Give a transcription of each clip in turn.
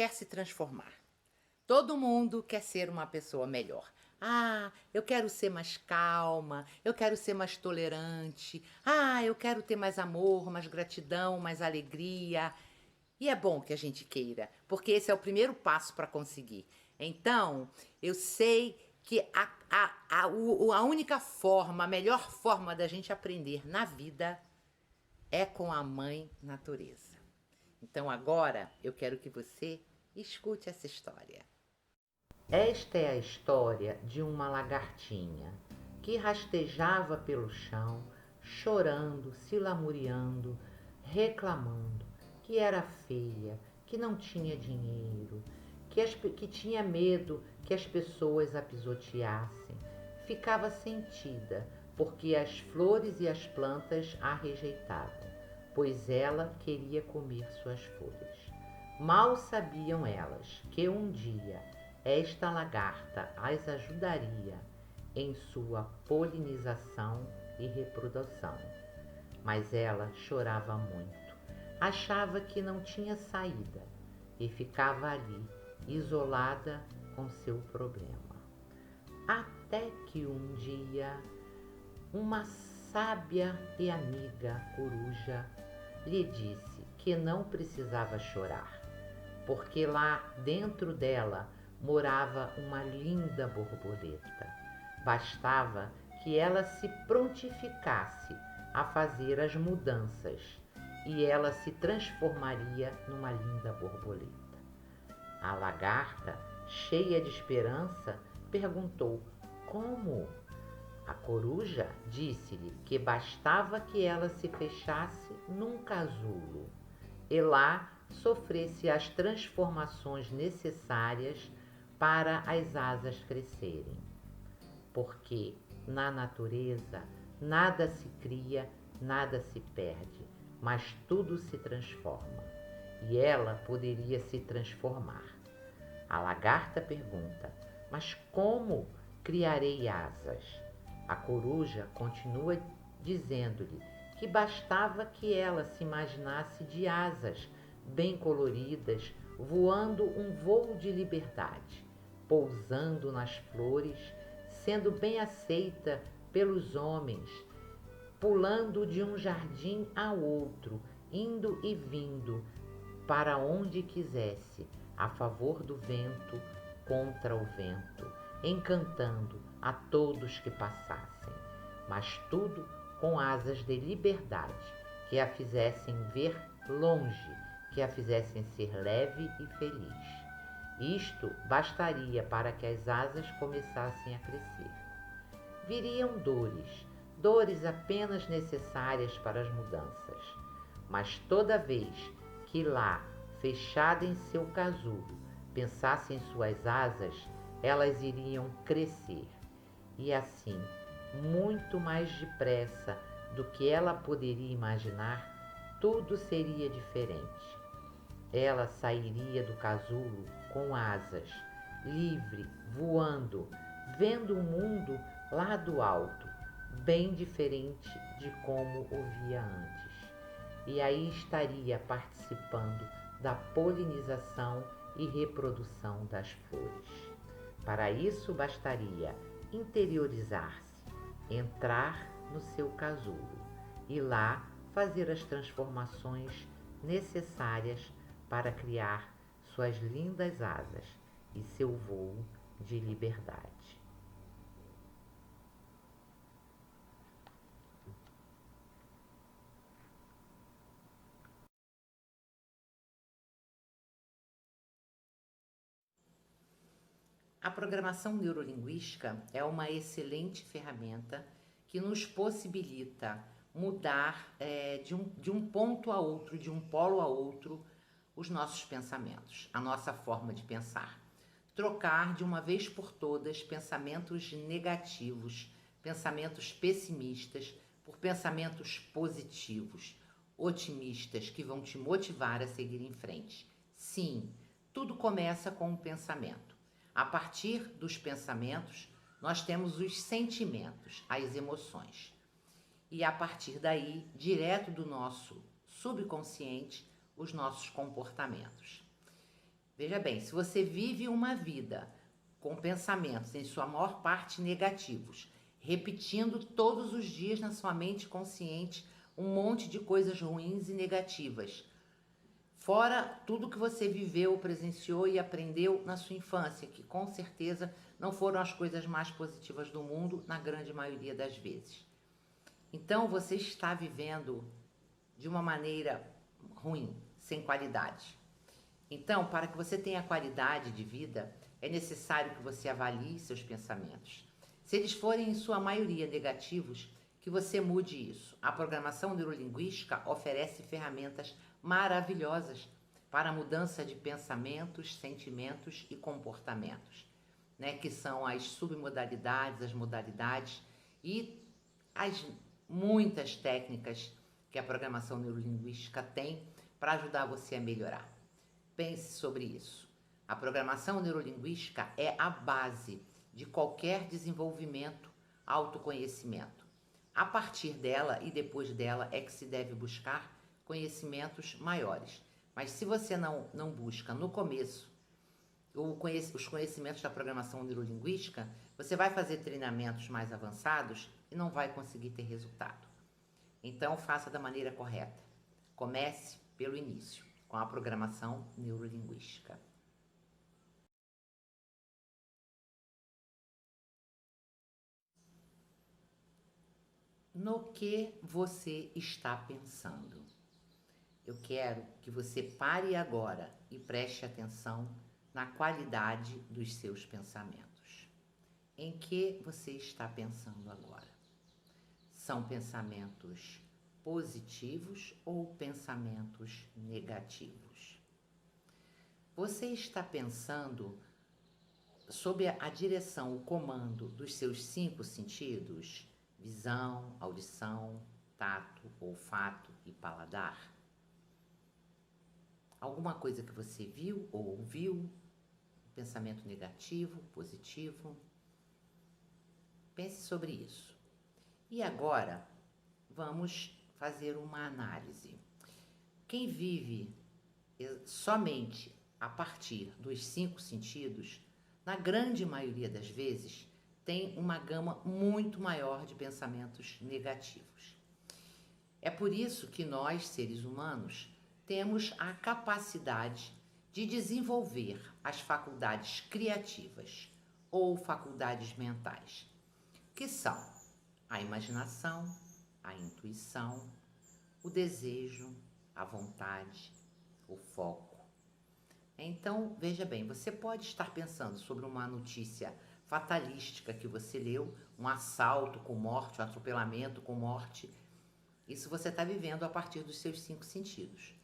quer se transformar. Todo mundo quer ser uma pessoa melhor. Ah, eu quero ser mais calma, eu quero ser mais tolerante. Ah, eu quero ter mais amor, mais gratidão, mais alegria. E é bom que a gente queira, porque esse é o primeiro passo para conseguir. Então, eu sei que a única forma, a melhor forma da gente aprender na vida é com a mãe natureza. Então, agora eu quero que você escute essa história. Esta é a história de uma lagartinha que rastejava pelo chão, chorando, se lamuriando, reclamando que era feia, que não tinha dinheiro, que tinha medo que as pessoas a pisoteassem. Ficava sentida porque as flores e as plantas a rejeitavam, pois ela queria comer suas folhas. Mal sabiam elas que um dia esta lagarta as ajudaria em sua polinização e reprodução. Mas ela chorava muito, achava que não tinha saída e ficava ali, isolada com seu problema. Até que um dia, uma sábia e amiga coruja lhe disse que não precisava chorar, porque lá dentro dela morava uma linda borboleta. Bastava que ela se prontificasse a fazer as mudanças e ela se transformaria numa linda borboleta. A lagarta, cheia de esperança, perguntou: como? A coruja disse-lhe que bastava que ela se fechasse num casulo e lá sofresse as transformações necessárias para as asas crescerem. Porque na natureza nada se cria, nada se perde, mas tudo se transforma. E ela poderia se transformar. A lagarta pergunta: mas como criarei asas? A coruja continua dizendo-lhe que bastava que ela se imaginasse de asas bem coloridas, voando um voo de liberdade, pousando nas flores, sendo bem aceita pelos homens, pulando de um jardim ao outro, indo e vindo para onde quisesse, a favor do vento, contra o vento, encantando a todos que passassem, mas tudo com asas de liberdade, que a fizessem ver longe, que a fizessem ser leve e feliz. Isto bastaria para que as asas começassem a crescer. Viriam dores, dores apenas necessárias para as mudanças, mas toda vez que lá, fechada em seu casulo, pensasse em suas asas, elas iriam crescer. E assim, muito mais depressa do que ela poderia imaginar, tudo seria diferente. Ela sairia do casulo com asas, livre, voando, vendo o mundo lá do alto, bem diferente de como o via antes. E aí estaria participando da polinização e reprodução das flores. Para isso bastaria interiorizar-se, entrar no seu casulo e lá fazer as transformações necessárias para criar suas lindas asas e seu voo de liberdade. A programação neurolinguística é uma excelente ferramenta que nos possibilita mudar de um ponto a outro, de um polo a outro, os nossos pensamentos, a nossa forma de pensar. Trocar de uma vez por todas pensamentos negativos, pensamentos pessimistas, por pensamentos positivos, otimistas, que vão te motivar a seguir em frente. Sim, tudo começa com um pensamento. A partir dos pensamentos, nós temos os sentimentos, as emoções. E a partir daí, direto do nosso subconsciente, os nossos comportamentos. Veja bem, se você vive uma vida com pensamentos, em sua maior parte negativos, repetindo todos os dias na sua mente consciente um monte de coisas ruins e negativas, fora tudo que você viveu, presenciou e aprendeu na sua infância, que com certeza não foram as coisas mais positivas do mundo, na grande maioria das vezes. Então você está vivendo de uma maneira ruim, sem qualidade. Então, para que você tenha qualidade de vida, é necessário que você avalie seus pensamentos. Se eles forem, em sua maioria, negativos, que você mude isso. A programação neurolinguística oferece ferramentas maravilhosas para a mudança de pensamentos, sentimentos e comportamentos, né? Que são as submodalidades, as modalidades e as muitas técnicas que a programação neurolinguística tem para ajudar você a melhorar. Pense sobre isso. A programação neurolinguística é a base de qualquer desenvolvimento, autoconhecimento. A partir dela e depois dela é que se deve buscar conhecimentos maiores. Mas se você não busca no começo os conhecimentos da programação neurolinguística, você vai fazer treinamentos mais avançados e não vai conseguir ter resultado. Então, faça da maneira correta. Comece pelo início, com a programação neurolinguística. No que você está pensando? Eu quero que você pare agora e preste atenção na qualidade dos seus pensamentos. Em que você está pensando agora? São pensamentos positivos ou pensamentos negativos? Você está pensando sob a direção, o comando dos seus 5 sentidos? Visão, audição, tato, olfato e paladar? Alguma coisa que você viu ou ouviu? Pensamento negativo, positivo? Pense sobre isso. E agora, vamos fazer uma análise. Quem vive somente a partir dos 5 sentidos, na grande maioria das vezes, tem uma gama muito maior de pensamentos negativos. É por isso que nós, seres humanos, temos a capacidade de desenvolver as faculdades criativas ou faculdades mentais, que são a imaginação, a intuição, o desejo, a vontade, o foco. Então, veja bem, você pode estar pensando sobre uma notícia fatalística que você leu, um assalto com morte, um atropelamento com morte. Isso você está vivendo a partir dos seus 5 sentidos.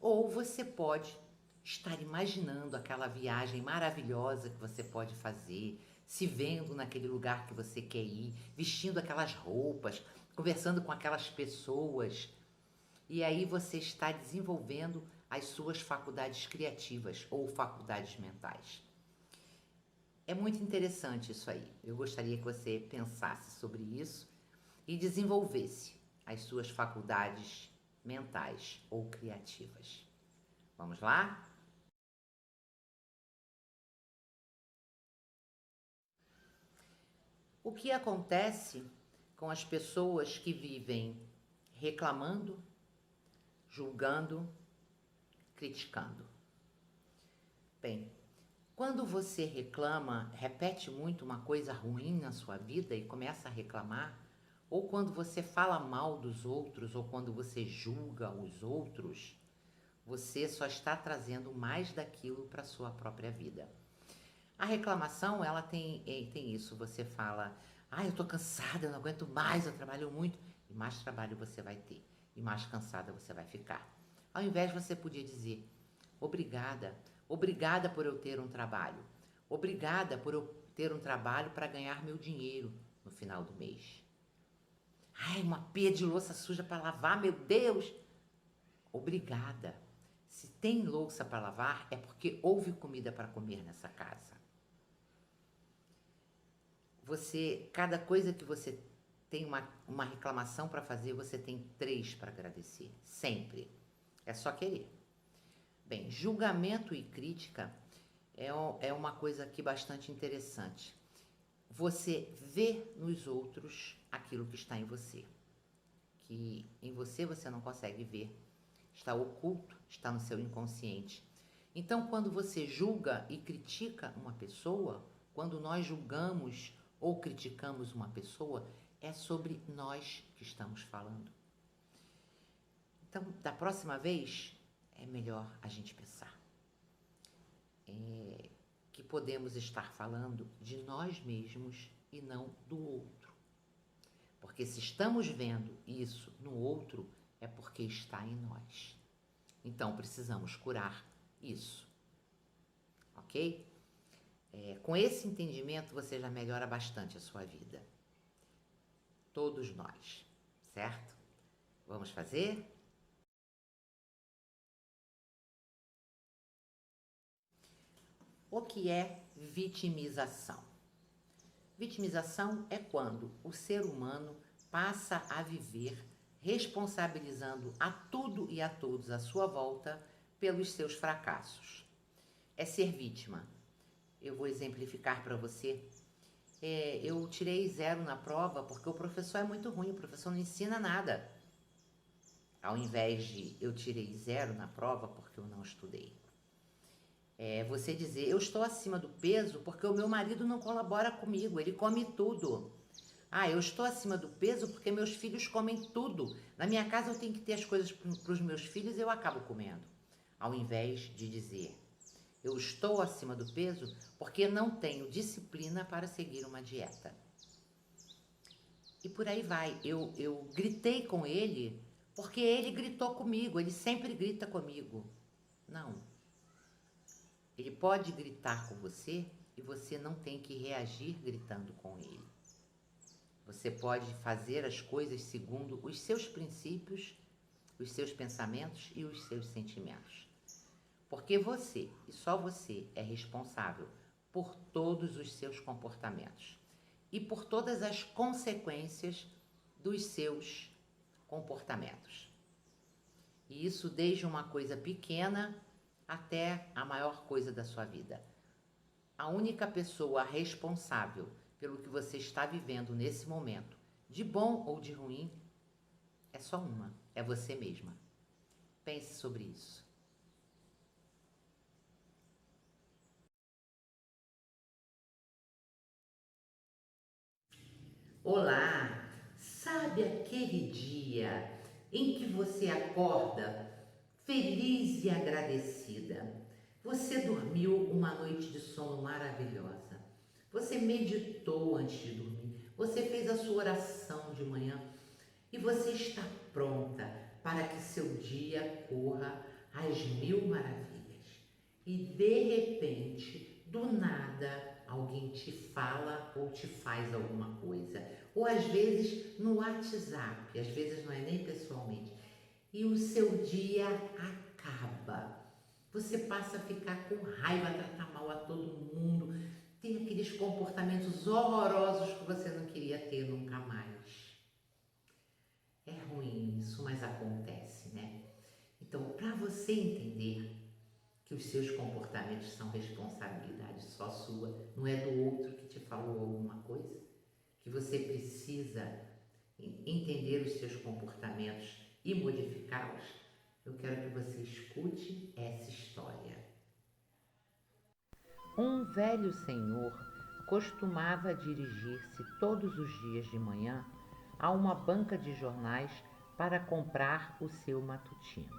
Ou você pode estar imaginando aquela viagem maravilhosa que você pode fazer, se vendo naquele lugar que você quer ir, vestindo aquelas roupas, conversando com aquelas pessoas. E aí você está desenvolvendo as suas faculdades criativas ou faculdades mentais. É muito interessante isso aí. Eu gostaria que você pensasse sobre isso e desenvolvesse as suas faculdades mentais ou criativas. Vamos lá? O que acontece com as pessoas que vivem reclamando, julgando, criticando? Bem, quando você reclama, repete muito uma coisa ruim na sua vida e começa a reclamar, ou quando você fala mal dos outros, ou quando você julga os outros, você só está trazendo mais daquilo para a sua própria vida. A reclamação, ela tem isso, você fala, eu tô cansada, eu não aguento mais, eu trabalho muito, e mais trabalho você vai ter, e mais cansada você vai ficar. Ao invés, você podia dizer, obrigada, obrigada por eu ter um trabalho, obrigada por eu ter um trabalho para ganhar meu dinheiro no final do mês. Uma pia de louça suja para lavar, meu Deus! Obrigada. Se tem louça para lavar, é porque houve comida para comer nessa casa. Cada coisa que você tem uma reclamação para fazer, você tem 3 para agradecer. Sempre. É só querer. Bem, julgamento e crítica é uma coisa aqui bastante interessante. Você vê nos outros aquilo que está em você, que em você não consegue ver, está oculto, está no seu inconsciente. Então, quando você julga e critica uma pessoa, quando nós julgamos ou criticamos uma pessoa, é sobre nós que estamos falando. Então, da próxima vez, é melhor a gente pensar que podemos estar falando de nós mesmos e não do outro. Porque se estamos vendo isso no outro, é porque está em nós. Então, precisamos curar isso. Ok? Com esse entendimento, você já melhora bastante a sua vida. Todos nós, certo? Vamos fazer? O que é vitimização? Vitimização é quando o ser humano passa a viver responsabilizando a tudo e a todos à sua volta pelos seus fracassos. É ser vítima. Eu vou exemplificar para você. Eu tirei 0 na prova porque o professor é muito ruim, o professor não ensina nada. Ao invés de eu tirei 0 na prova porque eu não estudei. Você dizer, eu estou acima do peso porque o meu marido não colabora comigo, ele come tudo. Eu estou acima do peso porque meus filhos comem tudo. Na minha casa eu tenho que ter as coisas para os meus filhos e eu acabo comendo. Ao invés de dizer, eu estou acima do peso porque não tenho disciplina para seguir uma dieta. E por aí vai. Eu gritei com ele porque ele gritou comigo, ele sempre grita comigo. Não. Ele pode gritar com você e você não tem que reagir gritando com ele. Você pode fazer as coisas segundo os seus princípios, os seus pensamentos e os seus sentimentos. Porque você, e só você, é responsável por todos os seus comportamentos e por todas as consequências dos seus comportamentos. E isso desde uma coisa pequena até a maior coisa da sua vida. A única pessoa responsável pelo que você está vivendo nesse momento, de bom ou de ruim, é só uma, é você mesma. Pense sobre isso. Olá! Sabe aquele dia em que você acorda feliz e agradecida? Você dormiu uma noite de sono maravilhosa. Você meditou antes de dormir. Você fez a sua oração de manhã e você está pronta para que seu dia corra às mil maravilhas. E de repente, do nada, alguém te fala ou te faz alguma coisa. Ou às vezes no WhatsApp, às vezes não é nem pessoalmente. E o seu dia acaba. Você passa a ficar com raiva, tratar mal a todo mundo, ter aqueles comportamentos horrorosos que você não queria ter nunca mais. É ruim isso, mas acontece, né? Então, para você entender que os seus comportamentos são responsabilidade só sua, não é do outro que te falou alguma coisa, que você precisa entender os seus comportamentos e modificá-los, eu quero que você escute essa história. Um velho senhor costumava dirigir-se todos os dias de manhã a uma banca de jornais para comprar o seu matutino.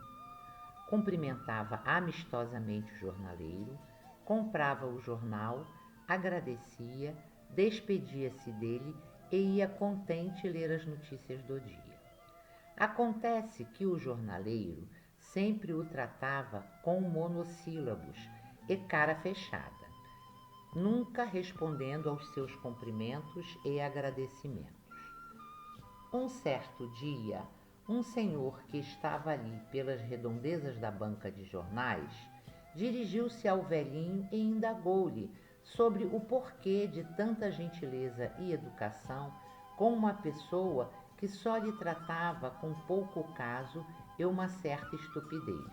Cumprimentava amistosamente o jornaleiro, comprava o jornal, agradecia, despedia-se dele e ia contente ler as notícias do dia. Acontece que o jornaleiro sempre o tratava com monossílabos e cara fechada, nunca respondendo aos seus cumprimentos e agradecimentos. Um certo dia, um senhor que estava ali pelas redondezas da banca de jornais dirigiu-se ao velhinho e indagou-lhe sobre o porquê de tanta gentileza e educação com uma pessoa que só lhe tratava com pouco caso e uma certa estupidez.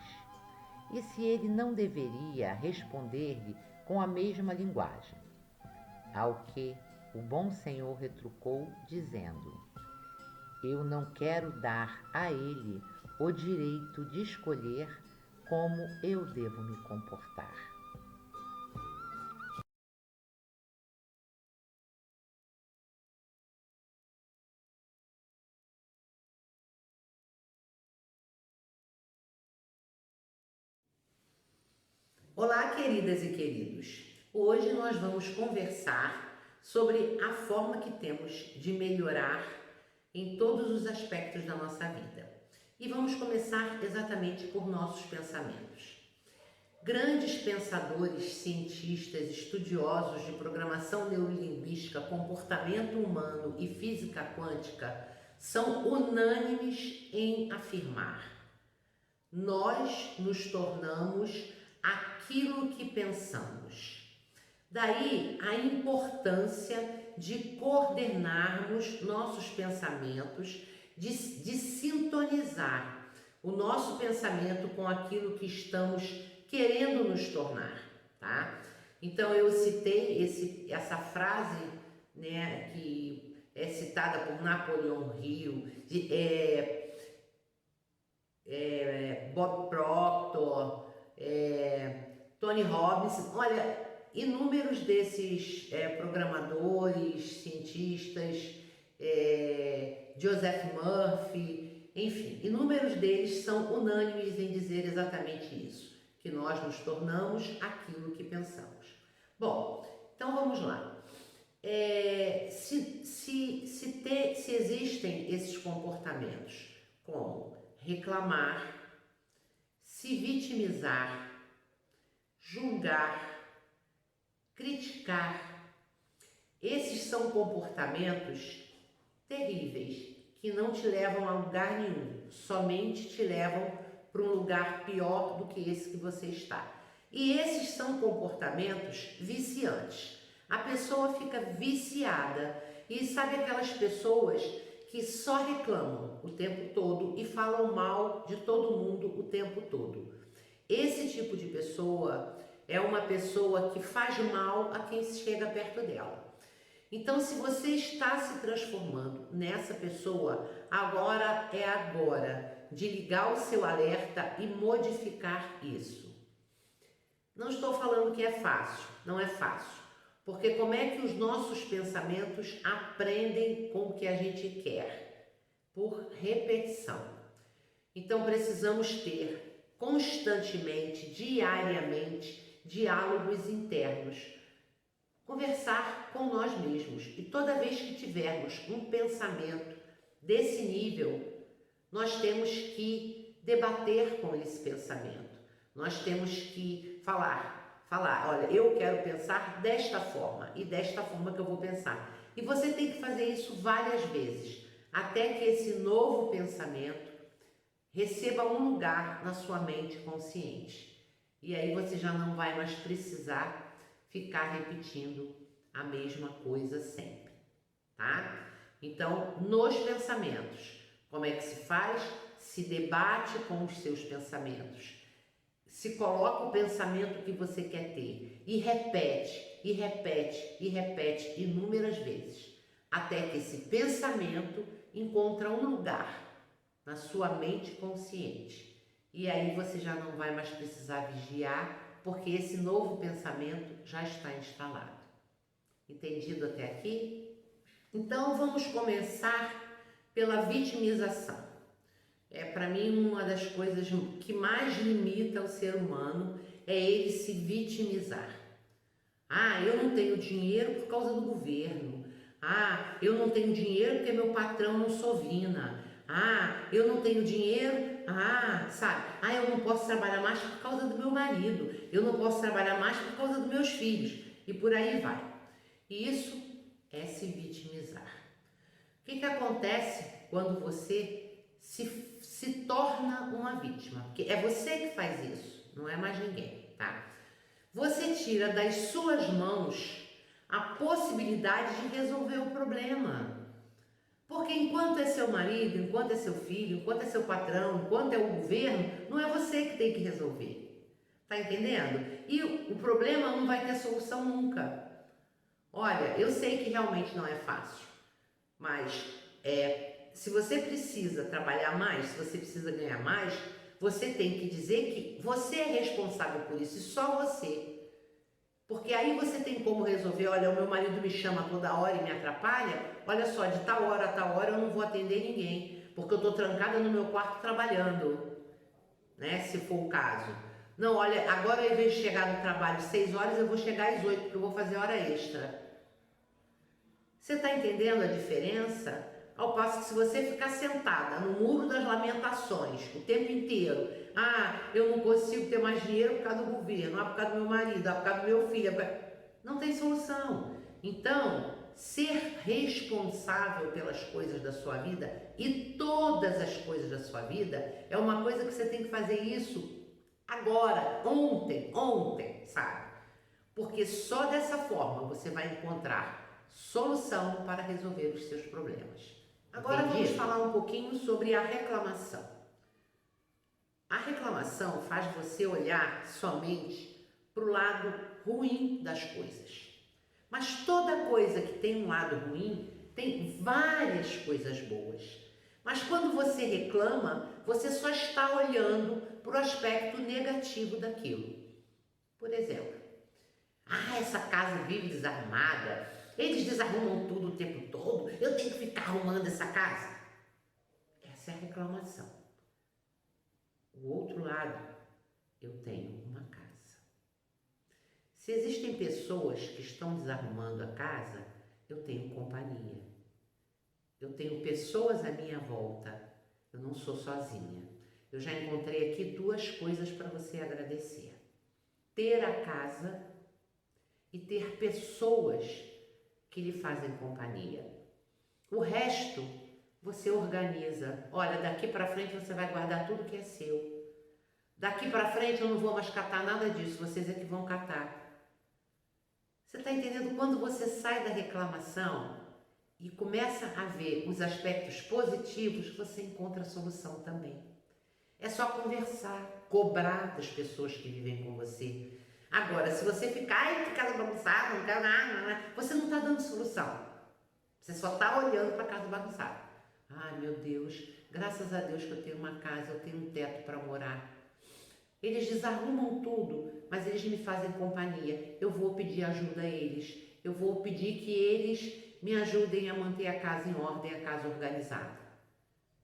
e se ele não deveria responder-lhe com a mesma linguagem. Ao que o bom senhor retrucou, dizendo: eu não quero dar a ele o direito de escolher como eu devo me comportar. Olá, queridas e queridos! Hoje nós vamos conversar sobre a forma que temos de melhorar em todos os aspectos da nossa vida. E vamos começar exatamente por nossos pensamentos. Grandes pensadores, cientistas, estudiosos de programação neurolinguística, comportamento humano e física quântica são unânimes em afirmar: nós nos tornamos aquilo que pensamos. Daí a importância de coordenarmos nossos pensamentos, de sintonizar o nosso pensamento com aquilo que estamos querendo nos tornar, tá? Então eu citei essa frase, né, que é citada por Napoleão Hill, Bob Proctor, Tony Robbins, olha, inúmeros desses programadores, cientistas, Joseph Murphy, enfim, inúmeros deles são unânimes em dizer exatamente isso, que nós nos tornamos aquilo que pensamos. Bom, então vamos lá. Se existem esses comportamentos como reclamar, se vitimizar, julgar, criticar, esses são comportamentos terríveis que não te levam a lugar nenhum, somente te levam para um lugar pior do que esse que você está. E esses são comportamentos viciantes. A pessoa fica viciada e sabe aquelas pessoas que só reclamam o tempo todo e falam mal de todo mundo o tempo todo. Esse tipo de pessoa é uma pessoa que faz mal a quem chega perto dela. Então, se você está se transformando nessa pessoa, agora é a hora de ligar o seu alerta e modificar isso. Não estou falando que é fácil, não é fácil. Porque como é que os nossos pensamentos aprendem com o que a gente quer? Por repetição. Então precisamos ter constantemente, diariamente, diálogos internos. Conversar com nós mesmos. E toda vez que tivermos um pensamento desse nível, nós temos que debater com esse pensamento. Nós temos que falar, olha, eu quero pensar desta forma e desta forma que eu vou pensar. E você tem que fazer isso várias vezes, até que esse novo pensamento receba um lugar na sua mente consciente. E aí você já não vai mais precisar ficar repetindo a mesma coisa sempre, tá? Então, nos pensamentos, como é que se faz? Se debate com os seus pensamentos. Se coloca o pensamento que você quer ter e repete, e repete, e repete inúmeras vezes, até que esse pensamento encontra um lugar na sua mente consciente. E aí você já não vai mais precisar vigiar, porque esse novo pensamento já está instalado. Entendido até aqui? Então vamos começar pela vitimização. Para mim, uma das coisas que mais limita o ser humano é ele se vitimizar. Ah, eu não tenho dinheiro por causa do governo. Ah, eu não tenho dinheiro porque meu patrão não sovina. Ah, eu não tenho dinheiro, sabe? Ah, eu não posso trabalhar mais por causa do meu marido. Eu não posso trabalhar mais por causa dos meus filhos. E por aí vai. E isso é se vitimizar. O que acontece quando você se torna uma vítima? Porque é você que faz isso, não é mais ninguém, tá? Você tira das suas mãos a possibilidade de resolver o problema. Porque enquanto é seu marido, enquanto é seu filho, enquanto é seu patrão, enquanto é o governo, não é você que tem que resolver. Tá entendendo? E o problema não vai ter solução nunca. Olha, eu sei que realmente não é fácil, mas se você precisa trabalhar mais, se você precisa ganhar mais, você tem que dizer que você é responsável por isso e só você. Porque aí você tem como resolver, olha, o meu marido me chama toda hora e me atrapalha, olha só, de tal hora a tal hora eu não vou atender ninguém, porque eu estou trancada no meu quarto trabalhando, né, se for o caso. Não, olha, agora ao invés de chegar no trabalho 6 horas, eu vou chegar às 8, porque eu vou fazer hora extra. Você está entendendo a diferença? Ao passo que se você ficar sentada no muro das lamentações o tempo inteiro, eu não consigo ter mais dinheiro por causa do governo, por causa do meu marido, por causa do meu filho, não tem solução. Então, ser responsável pelas coisas da sua vida e todas as coisas da sua vida é uma coisa que você tem que fazer isso agora, ontem, sabe? Porque só dessa forma você vai encontrar solução para resolver os seus problemas. Agora vamos falar um pouquinho sobre a reclamação. A reclamação faz você olhar somente para o lado ruim das coisas. Mas toda coisa que tem um lado ruim tem várias coisas boas. Mas quando você reclama, você só está olhando para o aspecto negativo daquilo. Por exemplo, essa casa vive desarrumada, eles desarrumam tudo o tempo todo, eu tenho que ficar arrumando essa casa. Essa é a reclamação. O outro lado, eu tenho uma casa. Se existem pessoas que estão desarrumando a casa, eu tenho companhia. Eu tenho pessoas à minha volta, eu não sou sozinha. Eu já encontrei aqui 2 coisas para você agradecer. Ter a casa e ter pessoas que lhe fazem companhia. O resto você organiza. Olha, daqui para frente você vai guardar tudo que é seu. Daqui para frente eu não vou mais catar nada disso, vocês é que vão catar. Você está entendendo? Quando você sai da reclamação e começa a ver os aspectos positivos, você encontra a solução também. É só conversar, cobrar das pessoas que vivem com você. Agora, se você ficar, que casa bagunçada, não quero nada, você não está dando solução. Você só está olhando para a casa bagunçada. Ai, meu Deus, graças a Deus que eu tenho uma casa, eu tenho um teto para morar. Eles desarrumam tudo, mas eles me fazem companhia. Eu vou pedir ajuda a eles. Eu vou pedir que eles me ajudem a manter a casa em ordem, a casa organizada.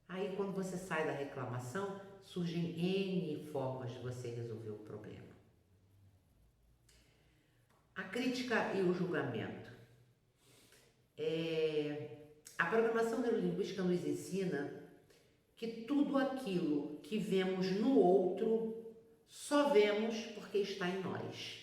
Aí, quando você sai da reclamação, surgem N formas de você resolver o problema. A crítica e o julgamento. A programação neurolinguística nos ensina que tudo aquilo que vemos no outro, só vemos porque está em nós.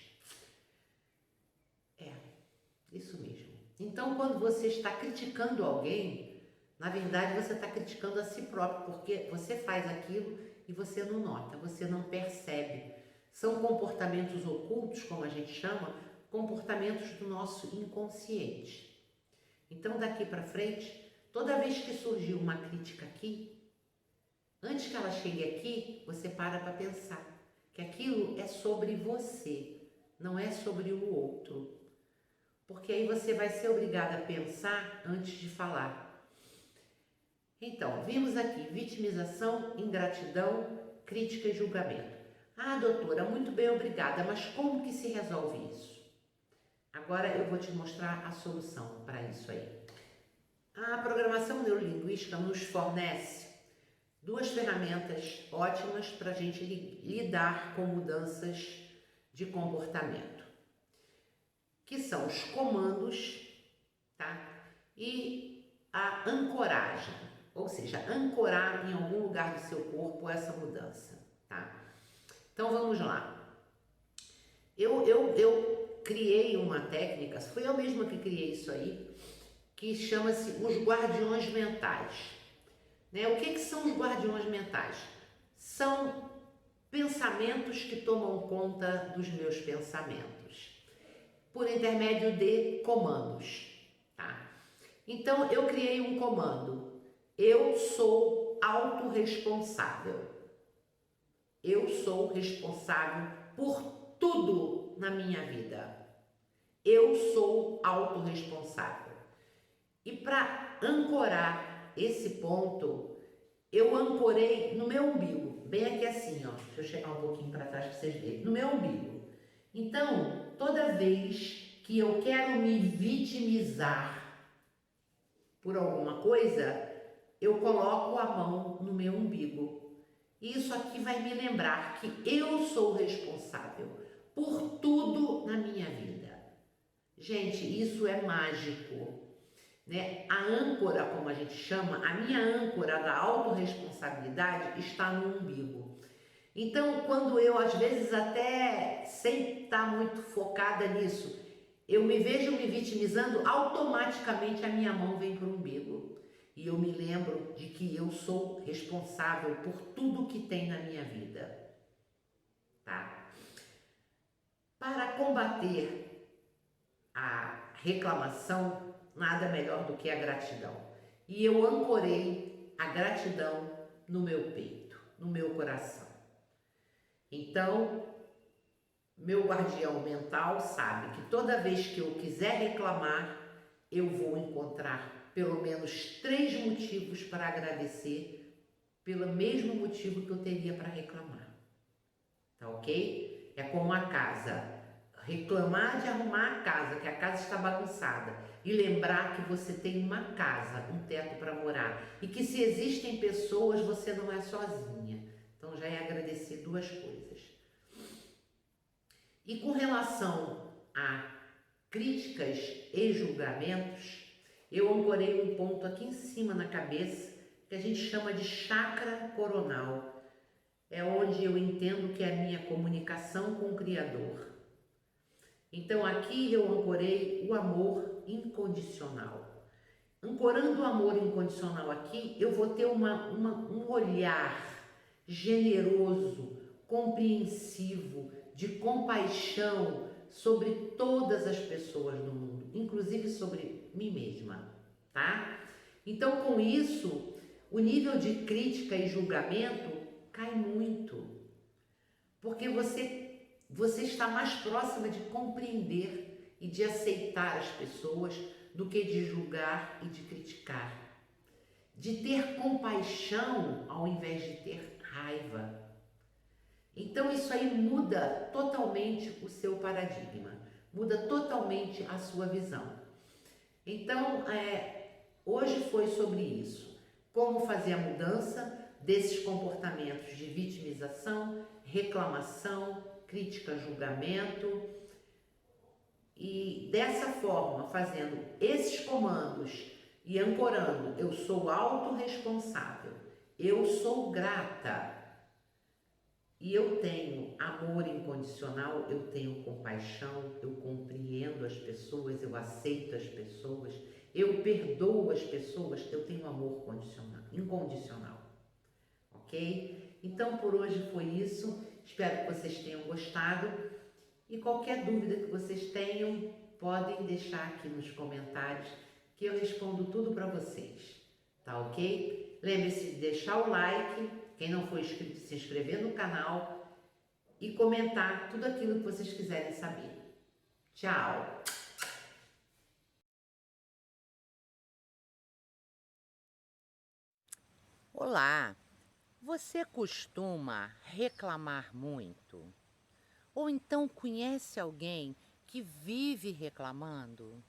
Isso mesmo. Então, quando você está criticando alguém, na verdade você está criticando a si próprio, porque você faz aquilo e você não nota, você não percebe. São comportamentos ocultos, como a gente chama, comportamentos do nosso inconsciente. Então, daqui para frente, toda vez que surgir uma crítica aqui, antes que ela chegue aqui, você para pensar que aquilo é sobre você, não é sobre o outro. Porque aí você vai ser obrigada a pensar antes de falar. Então, vimos aqui vitimização, ingratidão, crítica e julgamento. Doutora, muito bem, obrigada, mas como que se resolve isso? Agora eu vou te mostrar a solução para isso aí. A programação neurolinguística nos fornece 2 ferramentas ótimas para a gente lidar com mudanças de comportamento, que são os comandos, tá? E a ancoragem, ou seja, ancorar em algum lugar do seu corpo essa mudança, tá? Então vamos lá. Eu criei uma técnica, fui eu mesma que criei isso aí, que chama-se os guardiões mentais. Né? O que são os guardiões mentais? São pensamentos que tomam conta dos meus pensamentos, por intermédio de comandos, tá? Então, eu criei um comando. Eu sou autorresponsável. Eu sou responsável por tudo na minha vida. Eu sou autorresponsável. E para ancorar esse ponto, eu ancorei no meu umbigo, bem aqui assim, ó. Deixa eu chegar um pouquinho para trás para vocês verem. No meu umbigo. Então, toda vez que eu quero me vitimizar por alguma coisa, eu coloco a mão no meu umbigo. Isso aqui vai me lembrar que eu sou responsável por tudo na minha vida. Gente, isso é mágico, né? A âncora, como a gente chama, a minha âncora da autorresponsabilidade está no umbigo. Então, quando eu, às vezes, até sem estar muito focada nisso, eu me vejo me vitimizando, automaticamente a minha mão vem para o umbigo. E eu me lembro de que eu sou responsável por tudo que tem na minha vida, tá? Para combater a reclamação, nada melhor do que a gratidão. E eu ancorei a gratidão no meu peito, no meu coração. Então, meu guardião mental sabe que toda vez que eu quiser reclamar, eu vou encontrar pelo menos 3 motivos para agradecer, pelo mesmo motivo que eu teria para reclamar. Tá ok? É como a casa. Reclamar de arrumar a casa, que a casa está bagunçada, e lembrar que você tem uma casa, um teto para morar, e que se existem pessoas, você não é sozinha. Então já é agradecer 2 coisas. E com relação a críticas e julgamentos, eu ancorei um ponto aqui em cima na cabeça que a gente chama de chakra coronal. É onde eu entendo que é a minha comunicação com o Criador. Então aqui eu ancorei o amor incondicional. Ancorando o amor incondicional aqui, eu vou ter um olhar generoso, compreensivo, de compaixão sobre todas as pessoas do mundo, inclusive sobre mim mesma, tá? Então, com isso, o nível de crítica e julgamento cai muito, porque você está mais próxima de compreender e de aceitar as pessoas do que de julgar e de criticar, de ter compaixão ao invés de ter raiva. Então isso aí muda totalmente o seu paradigma, muda totalmente a sua visão. Então, hoje foi sobre isso, como fazer a mudança desses comportamentos de vitimização, reclamação, crítica, julgamento, e dessa forma, fazendo esses comandos e ancorando, eu sou autorresponsável, eu sou grata, e eu tenho amor incondicional, eu tenho compaixão, eu compreendo as pessoas, eu aceito as pessoas, eu perdoo as pessoas, eu tenho amor incondicional, ok? Então por hoje foi isso, espero que vocês tenham gostado e qualquer dúvida que vocês tenham, podem deixar aqui nos comentários que eu respondo tudo para vocês, tá ok? Lembre-se de deixar o like, quem não for inscrito, se inscrever no canal e comentar tudo aquilo que vocês quiserem saber. Tchau! Olá! Você costuma reclamar muito? Ou então conhece alguém que vive reclamando?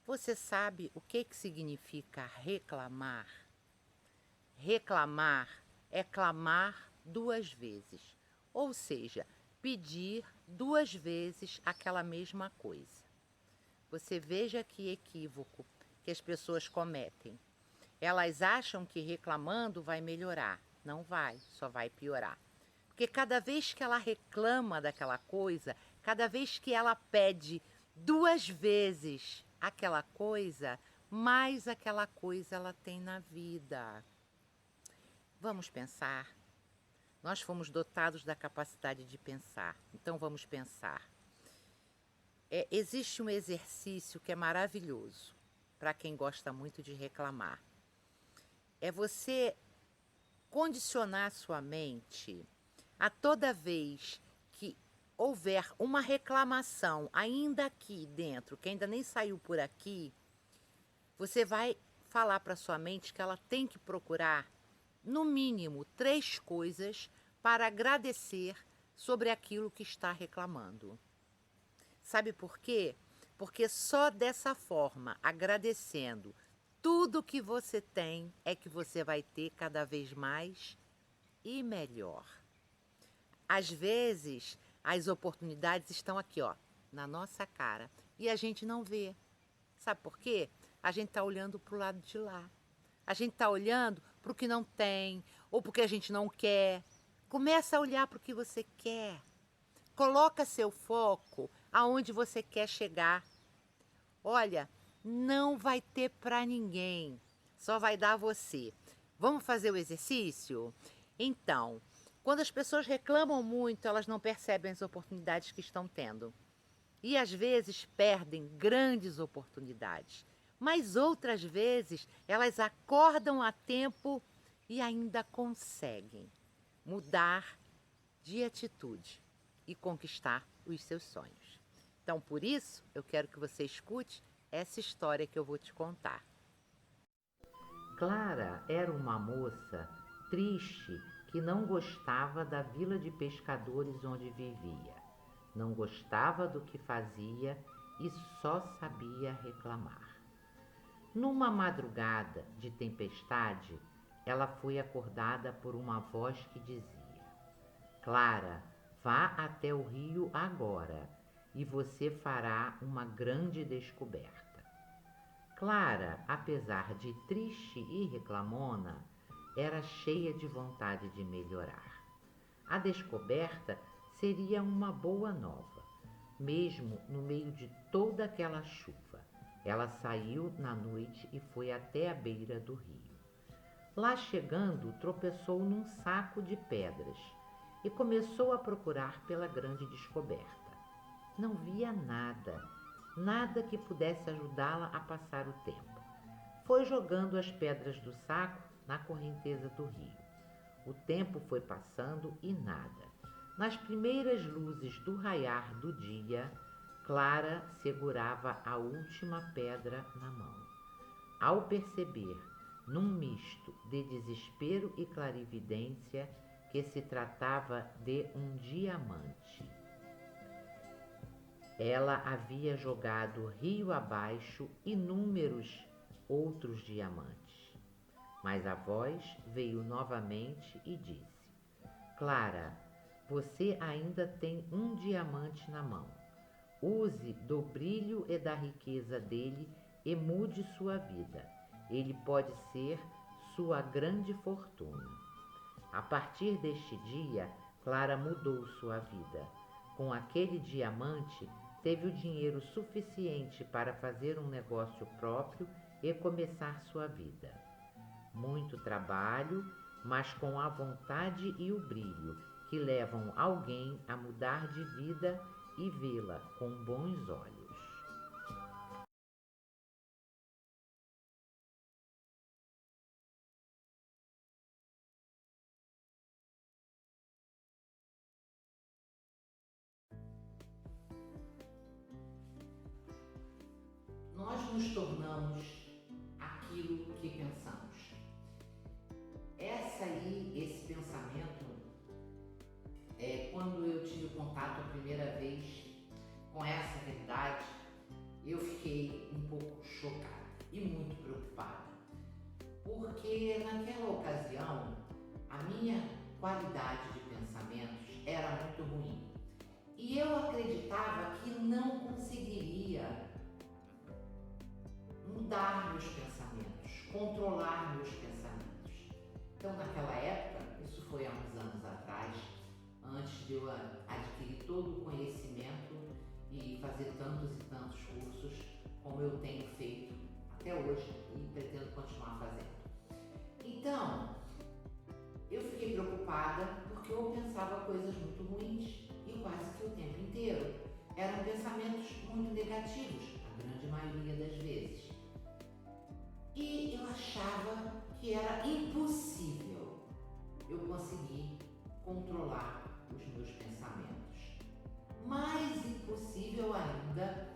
Você sabe o que significa reclamar? Reclamar é clamar 2 vezes, ou seja, pedir 2 vezes aquela mesma coisa. Você veja que equívoco que as pessoas cometem. Elas acham que reclamando vai melhorar. Não vai, só vai piorar. Porque cada vez que ela reclama daquela coisa, cada vez que ela pede 2 vezes aquela coisa, mais aquela coisa ela tem na vida. Vamos pensar. Nós fomos dotados da capacidade de pensar, então vamos pensar. Existe um exercício que é maravilhoso para quem gosta muito de reclamar. É você condicionar sua mente A toda vez que houver uma reclamação ainda aqui dentro, que ainda nem saiu por aqui, você vai falar para sua mente que ela tem que procurar, no mínimo, 3 coisas para agradecer sobre aquilo que está reclamando. Sabe por quê? Porque só dessa forma, agradecendo tudo que você tem, é que você vai ter cada vez mais e melhor. Às vezes, as oportunidades estão aqui, ó, na nossa cara, e a gente não vê. Sabe por quê? A gente está olhando para o lado de lá. A gente está olhando para o que não tem, ou porque a gente não quer. Começa a olhar para o que você quer. Coloca seu foco aonde você quer chegar. Olha, não vai ter para ninguém, só vai dar a você. Vamos fazer o exercício? Então, quando as pessoas reclamam muito, elas não percebem as oportunidades que estão tendo. E às vezes perdem grandes oportunidades. Mas outras vezes elas acordam a tempo e ainda conseguem mudar de atitude e conquistar os seus sonhos. Então, por isso, eu quero que você escute essa história que eu vou te contar. Clara era uma moça triste que não gostava da vila de pescadores onde vivia, não gostava do que fazia e só sabia reclamar. Numa madrugada de tempestade, ela foi acordada por uma voz que dizia: Clara, vá até o rio agora e você fará uma grande descoberta. Clara, apesar de triste e reclamona, era cheia de vontade de melhorar. A descoberta seria uma boa nova, mesmo no meio de toda aquela chuva. Ela saiu na noite e foi até a beira do rio. Lá chegando, tropeçou num saco de pedras e começou a procurar pela grande descoberta. Não via nada, nada que pudesse ajudá-la a passar o tempo. Foi jogando as pedras do saco na correnteza do rio. O tempo foi passando e nada. Nas primeiras luzes do raiar do dia, Clara segurava a última pedra na mão. Ao perceber, num misto de desespero e clarividência, que se tratava de um diamante. Ela havia jogado rio abaixo inúmeros outros diamantes. Mas a voz veio novamente e disse: Clara, você ainda tem um diamante na mão. Use do brilho e da riqueza dele e mude sua vida. Ele pode ser sua grande fortuna. A partir deste dia, Clara mudou sua vida. Com aquele diamante, teve o dinheiro suficiente para fazer um negócio próprio e começar sua vida. Muito trabalho, mas com a vontade e o brilho que levam alguém a mudar de vida e vê-la com bons olhos. Nós nos tornamos aquilo que pensamos. Esse pensamento, quando eu tive contato a primeira vez com essa verdade, eu fiquei um pouco chocada e muito preocupada, porque naquela ocasião a minha qualidade de pensamentos era muito ruim e eu acreditava que não conseguiria mudar meus pensamentos, controlar meus pensamentos. Então, naquela época, isso foi há uns anos atrás, antes de eu adquirir todo o conhecimento e fazer tantos e tantos cursos como eu tenho feito até hoje e pretendo continuar fazendo. Então, eu fiquei preocupada porque eu pensava coisas muito ruins e quase que o tempo inteiro. Eram pensamentos muito negativos, a grande maioria das vezes. E eu achava que era impossível eu conseguir controlar os meus pensamentos. Mais impossível ainda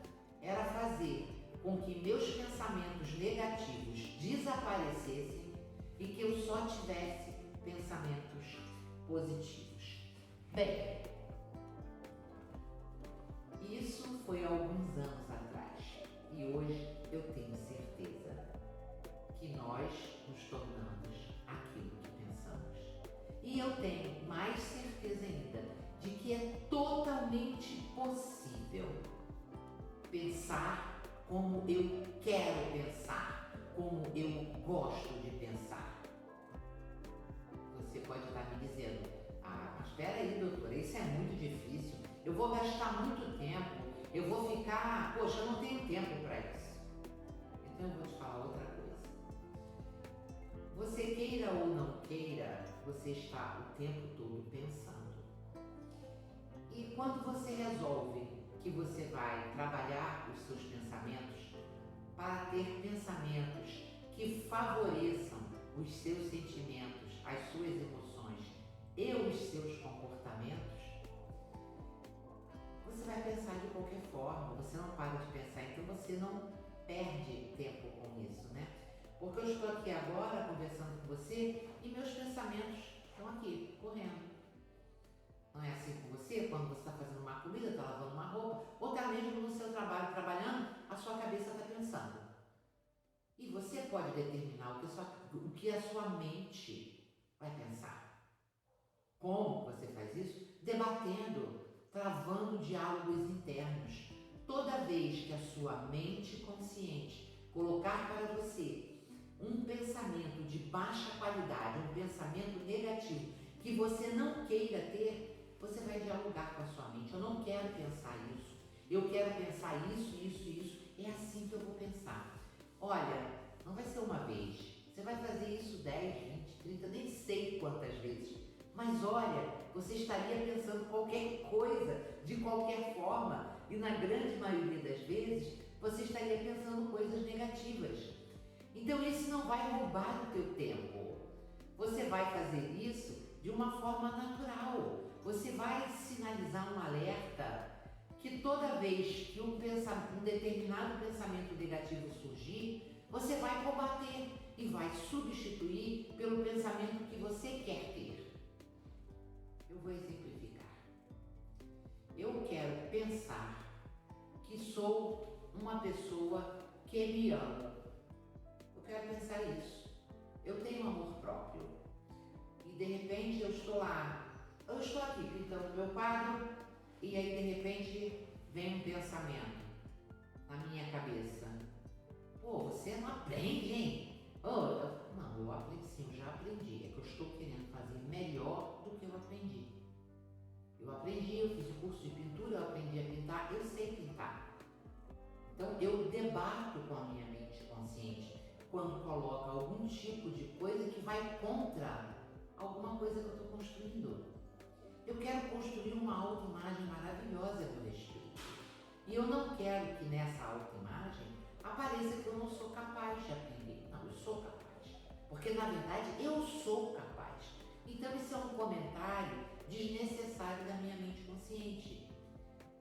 era fazer com que meus pensamentos negativos desaparecessem e que eu só tivesse pensamentos positivos. Bem, isso foi há alguns anos atrás e hoje eu tenho certeza que nós nos tornamos aquilo que pensamos. E eu tenho mais certeza ainda de que é totalmente possível pensar como eu quero pensar, como eu gosto de pensar. Você pode estar me dizendo, mas espera aí, doutora, isso é muito difícil, eu vou gastar muito tempo, eu vou ficar, poxa, eu não tenho tempo para isso. Então eu vou te falar outra coisa. Você queira ou não queira, você está o tempo todo pensando. E quando você resolve que você vai trabalhar os seus pensamentos para ter pensamentos que favoreçam os seus sentimentos, as suas emoções e os seus comportamentos, você vai pensar de qualquer forma, você não para de pensar, então você não perde tempo com isso, né? Porque eu estou aqui agora conversando com você e meus pensamentos estão aqui, correndo. Não é assim com você? Quando você está fazendo uma comida, está lavando uma roupa, ou está mesmo no seu trabalho trabalhando, a sua cabeça está pensando. E você pode determinar o que a sua mente vai pensar. Como você faz isso? Debatendo, travando diálogos internos. Toda vez que a sua mente consciente colocar para você um pensamento de baixa qualidade, um pensamento negativo que você não queira ter, você vai dialogar com a sua mente. Eu não quero pensar isso, eu quero pensar isso, isso, isso. É assim que eu vou pensar. Olha, não vai ser uma vez, você vai fazer isso 10, 20, 30, nem sei quantas vezes. Mas olha, você estaria pensando qualquer coisa, de qualquer forma, e na grande maioria das vezes, você estaria pensando coisas negativas. Então isso não vai roubar o teu tempo. Você vai fazer isso de uma forma natural. Você vai sinalizar um alerta que toda vez que um determinado pensamento negativo surgir, você vai combater e vai substituir pelo pensamento que você quer ter. Eu vou exemplificar. Eu quero pensar que sou uma pessoa que me ama. Eu quero pensar isso. Eu tenho amor próprio. E de repente eu estou aqui pintando meu quadro e aí de repente vem um pensamento na minha cabeça. Pô, você não aprende, hein? Não, eu aprendi sim, eu já aprendi. É que eu estou querendo fazer melhor do que eu aprendi. Eu fiz o curso de pintura, eu aprendi a pintar, eu sei pintar. Então eu debato com a minha mente consciente quando coloca algum tipo de coisa que vai contra alguma coisa que eu estou construindo. Eu quero construir uma autoimagem maravilhosa do respeito. E eu não quero que nessa autoimagem apareça que eu não sou capaz de aprender. Não, eu sou capaz. Porque na verdade eu sou capaz. Então isso é um comentário desnecessário da minha mente consciente.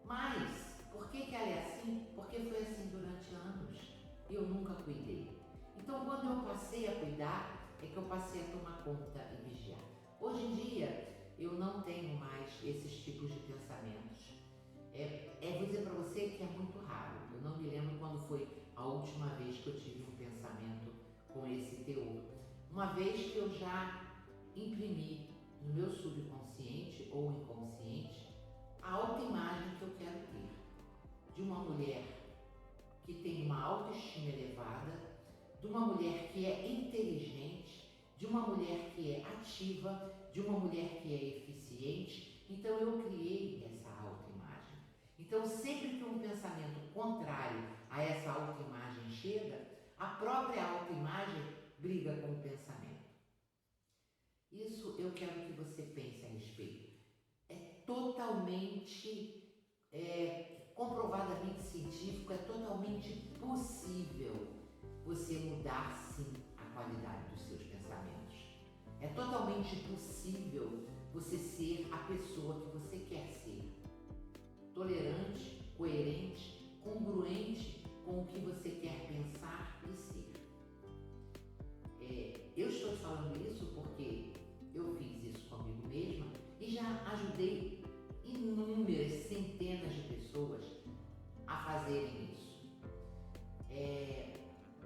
Mas, por que ela é assim? Porque foi assim durante anos e eu nunca cuidei. Então quando eu passei a cuidar, é que eu passei a tomar conta e vigiar. Hoje em dia, eu não tenho mais esses tipos de pensamentos. Vou dizer para você que é muito raro. Eu não me lembro quando foi a última vez que eu tive um pensamento com esse teor. Uma vez que eu já imprimi no meu subconsciente ou inconsciente a autoimagem que eu quero ter de uma mulher que tem uma autoestima elevada, de uma mulher que é inteligente, de uma mulher que é ativa, de uma mulher que é eficiente. Então eu criei essa autoimagem. Então sempre que um pensamento contrário a essa autoimagem chega, a própria autoimagem briga com o pensamento. Isso eu quero que você pense a respeito. É totalmente comprovadamente científico, é totalmente possível você mudar sim a qualidade dos seus pensamentos. É totalmente possível você ser a pessoa que você quer ser. Tolerante, coerente, congruente com o que você quer pensar e ser. Eu estou falando isso porque eu fiz isso comigo mesma e já ajudei inúmeras, centenas de pessoas a fazerem isso.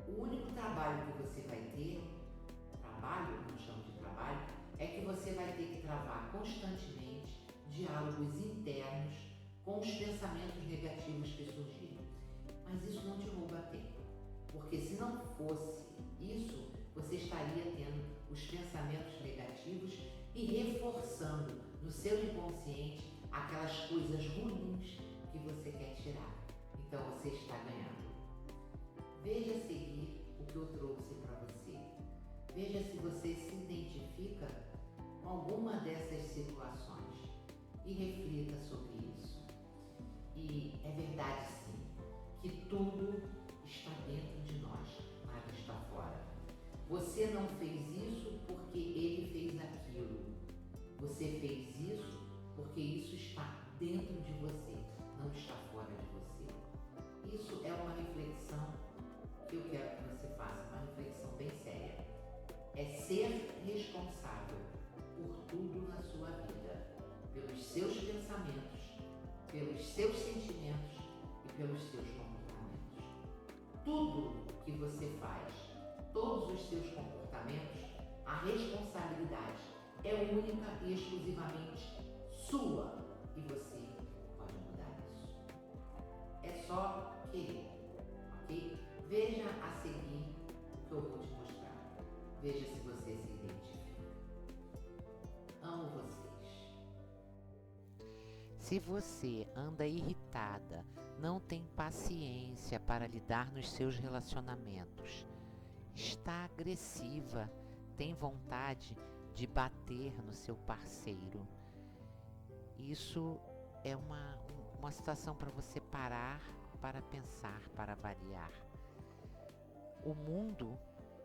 O único trabalho que você vai ter, não chamo de trabalho, é que você vai ter que travar constantemente diálogos internos com os pensamentos negativos que surgirem. Mas isso não te rouba tempo, porque se não fosse isso, você estaria tendo os pensamentos negativos e reforçando no seu inconsciente aquelas coisas ruins que você quer tirar. Então você está ganhando. Veja a seguir o que eu trouxe para você. Veja se você se identifica com alguma dessas situações e reflita sobre isso. E é verdade sim, que tudo está dentro de nós, nada está fora. Você não fez isso porque ele fez aquilo. Você fez isso porque isso está dentro de você, não está fora de você. Isso é uma reflexão que eu quero que você faça, uma reflexão bem séria. É ser responsável por tudo na sua vida, pelos seus pensamentos, pelos seus sentimentos e pelos seus comportamentos. Tudo que você faz, todos os seus comportamentos, a responsabilidade é única e exclusivamente sua e você pode mudar isso. É só querer, ok? Veja a seguir o que eu vou te mostrar. Veja se você se identifica. Amo vocês. Se você anda irritada, não tem paciência para lidar nos seus relacionamentos, está agressiva, tem vontade de bater no seu parceiro, isso é uma situação para você parar, para pensar, para variar. O mundo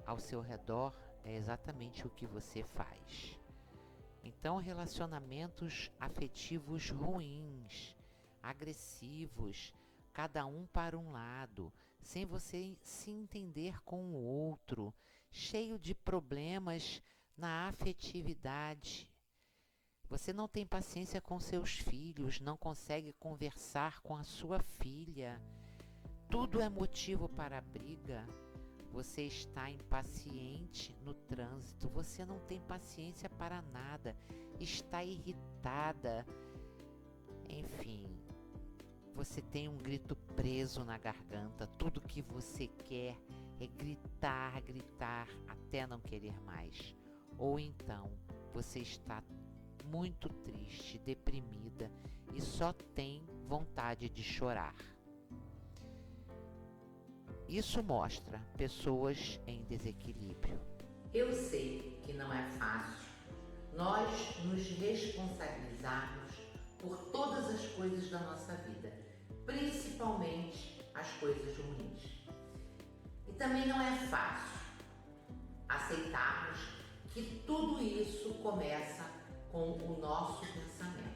ao seu redor é exatamente o que você faz. Então, relacionamentos afetivos ruins, agressivos, cada um para um lado, sem você se entender com o outro, cheio de problemas na afetividade. Você não tem paciência com seus filhos, não consegue conversar com a sua filha. Tudo é motivo para briga. Você está impaciente no trânsito, você não tem paciência para nada, está irritada. Enfim, você tem um grito preso na garganta, tudo que você quer é gritar, gritar até não querer mais. Ou então, você está muito triste, deprimida e só tem vontade de chorar. Isso mostra pessoas em desequilíbrio. Eu sei que não é fácil nós nos responsabilizarmos por todas as coisas da nossa vida, principalmente as coisas ruins. E também não é fácil aceitarmos que tudo isso começa com o nosso pensamento.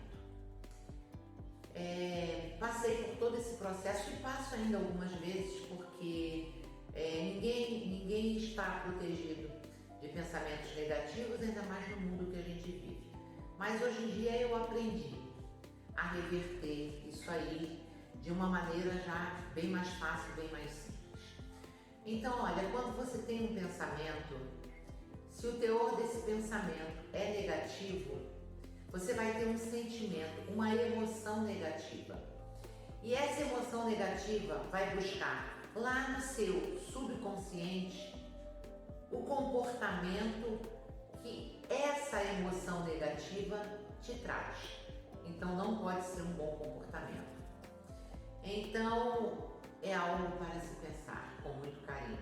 Passei por todo esse processo e passo ainda algumas vezes porque ninguém está protegido de pensamentos negativos, ainda mais no mundo que a gente vive. Mas hoje em dia eu aprendi a reverter isso aí de uma maneira já bem mais fácil, bem mais simples. Então, olha, quando você tem um pensamento, se o teor desse pensamento é negativo, você vai ter um sentimento, uma emoção negativa. E essa emoção negativa vai buscar lá no seu subconsciente o comportamento que essa emoção negativa te traz. Então não pode ser um bom comportamento. Então é algo para se pensar com muito carinho.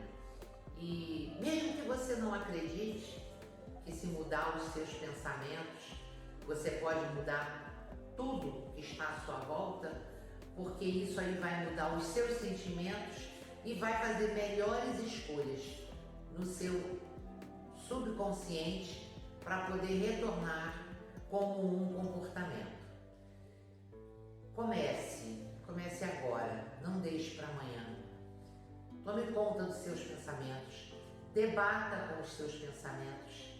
E mesmo que você não acredite que se mudar os seus pensamentos, você pode mudar tudo que está à sua volta, porque isso aí vai mudar os seus sentimentos e vai fazer melhores escolhas no seu subconsciente para poder retornar como um comportamento. Comece agora, não deixe para amanhã. Tome conta dos seus pensamentos, debata com os seus pensamentos.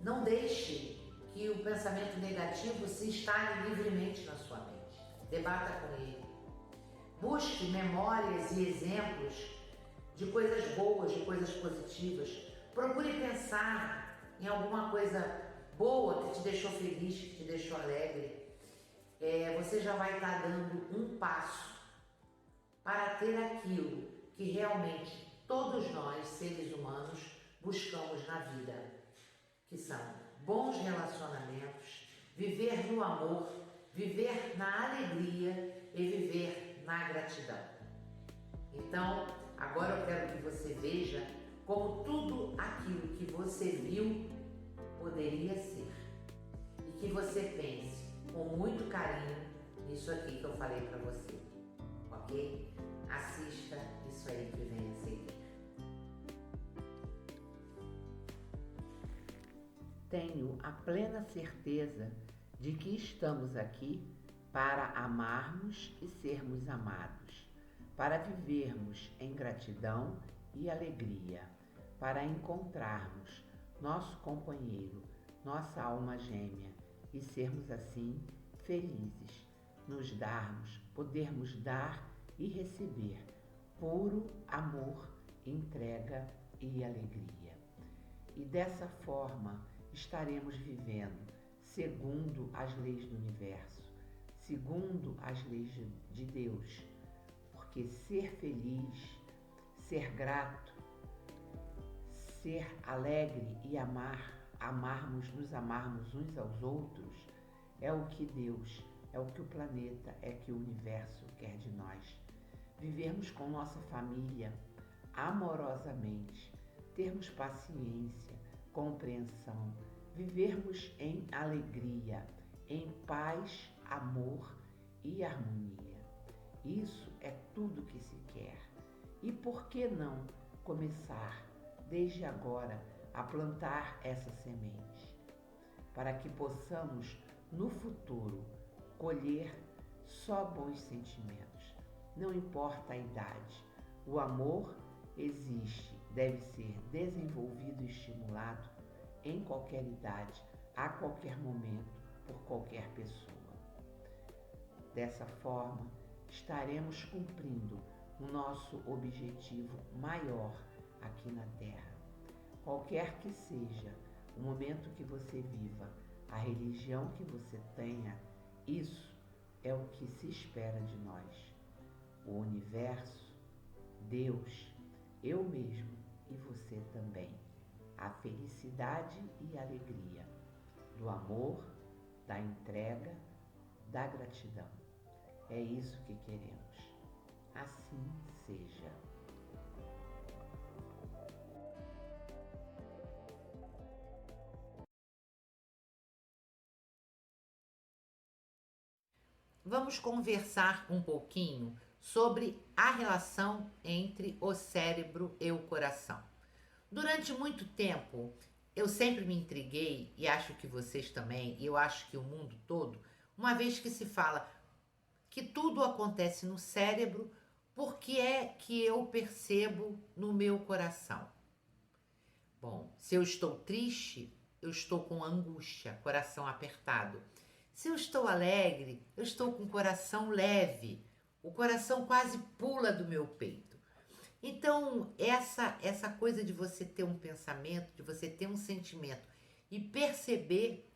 Não deixe que o pensamento negativo se instale livremente na sua mente. Debata com ele. Busque memórias e exemplos de coisas boas, de coisas positivas. Procure pensar em alguma coisa boa que te deixou feliz, que te deixou alegre. Você já vai estar dando um passo para ter aquilo que realmente todos nós, seres humanos, buscamos na vida, que são bons relacionamentos, viver no amor, viver na alegria e viver na gratidão. Então, agora eu quero que você veja como tudo aquilo que você viu poderia ser e que você pense com muito carinho nisso aqui que eu falei para você, ok? Assista isso aí que vem a seguir. Tenho a plena certeza de que estamos aqui para amarmos e sermos amados, para vivermos em gratidão e alegria, para encontrarmos nosso companheiro, nossa alma gêmea e sermos assim felizes, nos darmos, podermos dar e receber puro amor, entrega e alegria. E dessa forma estaremos vivendo segundo as leis do universo, segundo as leis de Deus, porque ser feliz, ser grato, ser alegre e nos amarmos uns aos outros, é o que Deus, é o que o planeta, é o que o universo quer de nós. Vivermos com nossa família amorosamente, termos paciência, compreensão, vivermos em alegria, em paz, amor e harmonia. Isso é tudo que se quer. E por que não começar desde agora a plantar essa semente, para que possamos no futuro colher só bons sentimentos. Não importa a idade, o amor existe, deve ser desenvolvido e estimulado em qualquer idade, a qualquer momento, por qualquer pessoa. Dessa forma, estaremos cumprindo o nosso objetivo maior aqui na Terra. Qualquer que seja o momento que você viva, a religião que você tenha, isso é o que se espera de nós. O universo, Deus, eu mesmo e você também. A felicidade e a alegria, do amor, da entrega, da gratidão. É isso que queremos. Assim seja. Vamos conversar um pouquinho sobre a relação entre o cérebro e o coração. Durante muito tempo, eu sempre me intriguei, e acho que vocês também, e eu acho que o mundo todo, uma vez que se fala que tudo acontece no cérebro, por que é que eu percebo no meu coração? Bom, se eu estou triste, eu estou com angústia, coração apertado. Se eu estou alegre, eu estou com o coração leve, o coração quase pula do meu peito. Então, essa coisa de você ter um pensamento, de você ter um sentimento e perceber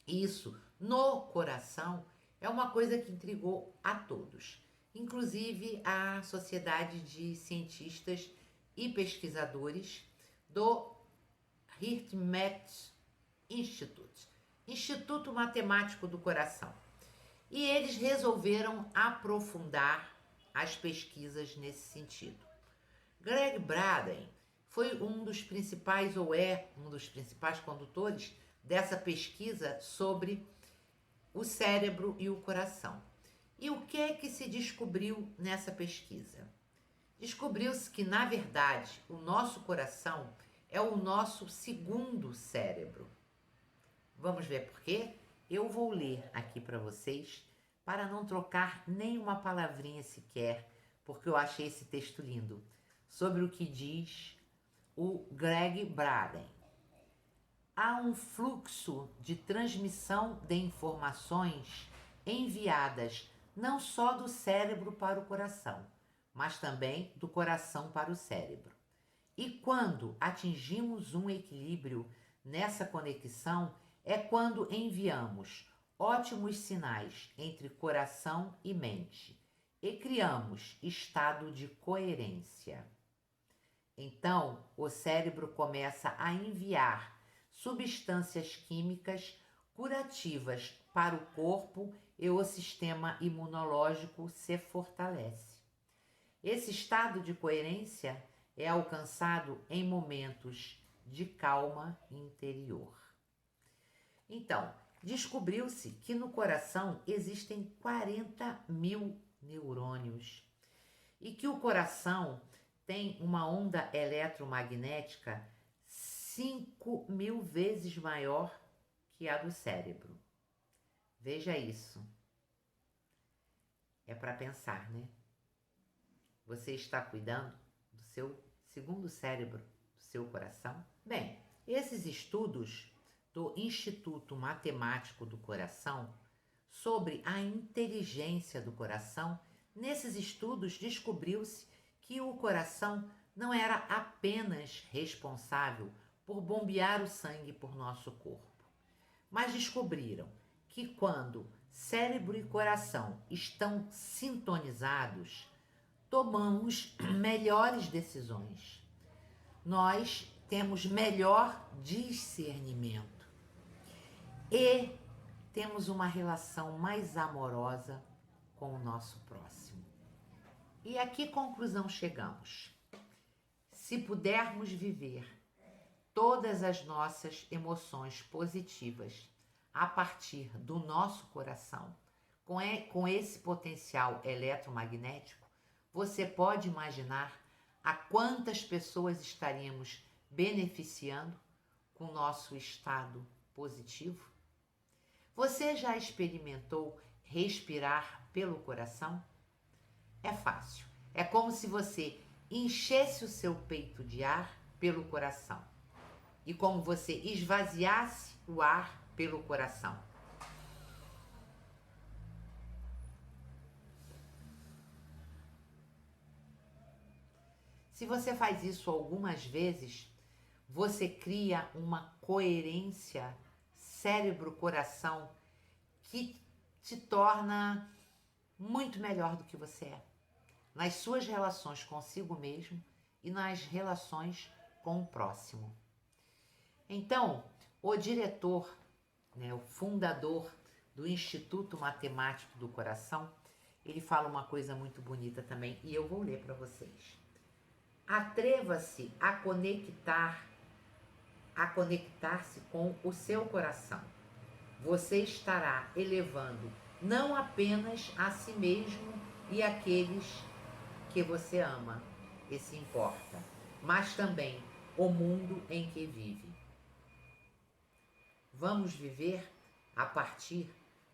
isso no coração é uma coisa que intrigou a todos, inclusive a Sociedade de Cientistas e Pesquisadores do HeartMath Institute, Instituto Matemático do Coração. E eles resolveram aprofundar as pesquisas nesse sentido. Greg Braden foi um dos principais, ou é um dos principais condutores dessa pesquisa sobre o cérebro e o coração. E o que é que se descobriu nessa pesquisa? Descobriu-se que, na verdade, o nosso coração é o nosso segundo cérebro. Vamos ver por quê? Eu vou ler aqui para vocês, para não trocar nenhuma palavrinha sequer, porque eu achei esse texto lindo, sobre o que diz o Greg Braden. Há um fluxo de transmissão de informações enviadas não só do cérebro para o coração, mas também do coração para o cérebro. E quando atingimos um equilíbrio nessa conexão, é quando enviamos ótimos sinais entre coração e mente e criamos estado de coerência. Então, o cérebro começa a enviar substâncias químicas curativas para o corpo e o sistema imunológico se fortalece. Esse estado de coerência é alcançado em momentos de calma interior. Então, descobriu-se que no coração existem 40 mil neurônios e que o coração tem uma onda eletromagnética 5.000 vezes maior que a do cérebro. Veja isso. É para pensar, né? Você está cuidando do seu segundo cérebro, do seu coração? Bem, esses estudos do Instituto Matemático do Coração sobre a inteligência do coração, nesses estudos descobriu-se que o coração não era apenas responsável por bombear o sangue por nosso corpo, mas descobriram que quando cérebro e coração estão sintonizados, tomamos melhores decisões. Nós temos melhor discernimento e temos uma relação mais amorosa com o nosso próximo. E a que conclusão chegamos? Se pudermos viver todas as nossas emoções positivas a partir do nosso coração, com esse potencial eletromagnético, você pode imaginar a quantas pessoas estaríamos beneficiando com o nosso estado positivo? Você já experimentou respirar pelo coração? É fácil. É como se você enchesse o seu peito de ar pelo coração e como você esvaziasse o ar pelo coração. Se você faz isso algumas vezes, você cria uma coerência cérebro-coração que te torna muito melhor do que você é, nas suas relações consigo mesmo e nas relações com o próximo. Então, o diretor, o fundador do Instituto Matemático do Coração, ele fala uma coisa muito bonita também e eu vou ler para vocês. Atreva-se a conectar-se com o seu coração. Você estará elevando não apenas a si mesmo e aqueles que você ama e se importa, mas também o mundo em que vive. Vamos viver a partir